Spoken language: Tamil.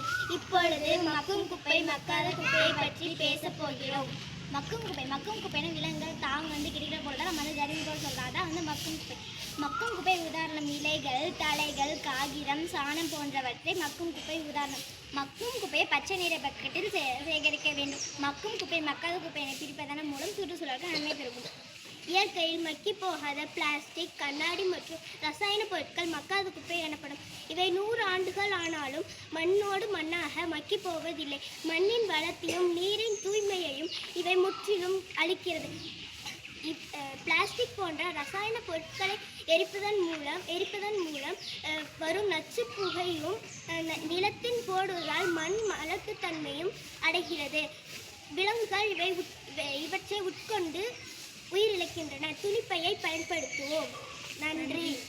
போகிறோம். இப்பொழுது மக்கும் குப்பை மக்காத குப்பையை பற்றி பேச போகிறோம். மக்கும் குப்பைன்னு விலங்குகள் தாங்க கிடைக்கிற பொருளை நம்ம ஜரிவு போல் சொல்கிறாங்க. அதான் மக்கும் குப்பை உதாரணம் இலைகள், தலைகள், காகிதம், சாணம் போன்றவற்றை மக்கும் குப்பை உதாரணம். மக்கும் குப்பையை பச்சை நிற பக்கெட்டில் சேகரிக்க வேண்டும். மக்கும் குப்பை மக்காத குப்பையினை பிரிப்பதன் மூலம் சுற்றுச்சூழலுக்கு நன்மை பெறும். இயற்கையில் மக்கி போகாத பிளாஸ்டிக், கண்ணாடி மற்றும் ரசாயன பொருட்கள் மக்காத குப்பை எனப்படும். இவை 100 ஆண்டுகள் ஆனாலும் மண்ணோடு மண்ணாக மக்கி போவதில்லை. மண்ணின் வளத்தையும் நீரின் தூய்மையையும் இவை முற்றிலும் அளிக்கிறது. பிளாஸ்டிக் போன்ற ரசாயன பொருட்களை எரிப்பதன் மூலம் வரும் நச்சு புகையும் நிலத்தின் போடுவதால் மண் மலட்டுத்தன்மையும் அடைகிறது. விலங்குகள் இவற்றை உட்கொண்டு உயிரிழக்கின்றன. துணிப்பையை பயன்படுத்துவோம். நன்றி.